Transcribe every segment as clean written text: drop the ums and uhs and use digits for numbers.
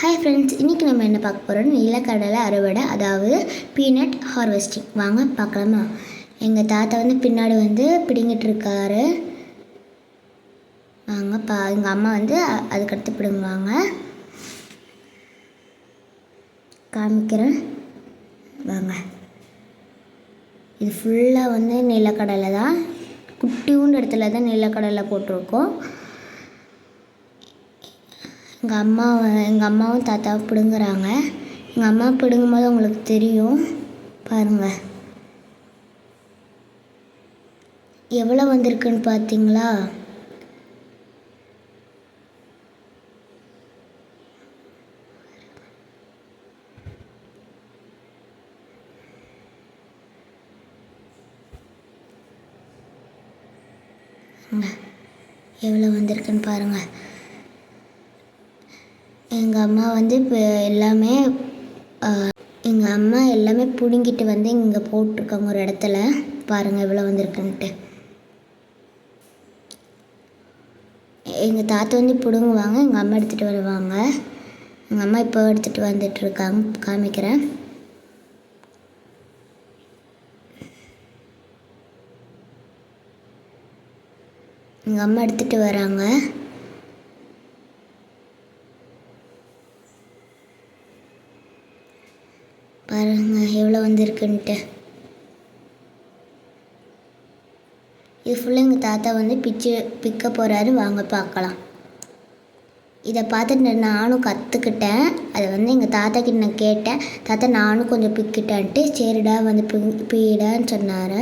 Hi friends, இன்றைக்கி நம்ம என்ன பார்க்க போகிறோம்? நிலக்கடலை அறுவடை, அதாவது பீனட் ஹார்வெஸ்டிங். வாங்க பார்க்கலாமா? எங்கள் தாத்தா பின்னாடி பிடுங்கிட்டு இருக்காரு. வாங்க எங்கள் அம்மா அதுக்கடுத்து பிடுங்குவாங்க. காமிக்கிறேன் வாங்க. இது ஃபுல்லாக நிலக்கடலை தான். குட்டியூண்டு இடத்துல தான் நிலக்கடலை போட்டிருக்கோம். எங்கள் அம்மாவும் தாத்தாவும் பிடுங்குறாங்க. எங்கள் அம்மா பிடுங்கும்போது உங்களுக்கு தெரியும் பாருங்கள். எவ்வளோ வந்திருக்குன்னு பார்த்தீங்களா? எவ்வளோ வந்திருக்குன்னு பாருங்கள். எங்கள் அம்மா இப்போ எல்லாமே பிடுங்கிட்டு இங்கே போட்டிருக்காங்க ஒரு இடத்துல. பாருங்கள் எவ்வளோ வந்திருக்குன்ட்டு. எங்கள் தாத்தா பிடுங்குவாங்க, எங்கள் அம்மா எடுத்துகிட்டு வருவாங்க. எங்கள் அம்மா இப்போ எடுத்துகிட்டு வந்துட்டுருக்காங்க, காமிக்கிறேன். எங்கள் அம்மா எடுத்துகிட்டு வராங்க. பாருங்கள் எவ்வளோ வந்திருக்குன்ட்டு. இது ஃபுல்லாக எங்கள் தாத்தா பிக்க போகிறாரு. வாங்க பார்க்கலாம். இதை பார்த்துட்டு நானும் கற்றுக்கிட்டேன். அதை எங்கள் தாத்தா கிட்ட நான் கேட்டேன். தாத்தா நானும் கொஞ்சம் பிக்கிட்டேன்ட்டு, சரிடா பீடான்னு சொன்னார்.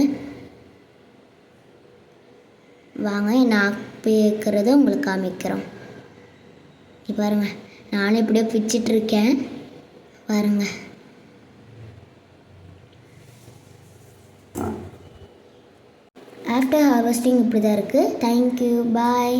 வாங்க நான் பிக்கிறத உங்களுக்கு காமிக்கிறோம். பாருங்கள், நானும் இப்படியே பிச்சிட்ருக்கேன் பாருங்கள். ஆஃப்டர் ஹார்வெஸ்டிங் இப்படி தான் இருக்குது. தேங்க்யூ, பாய்.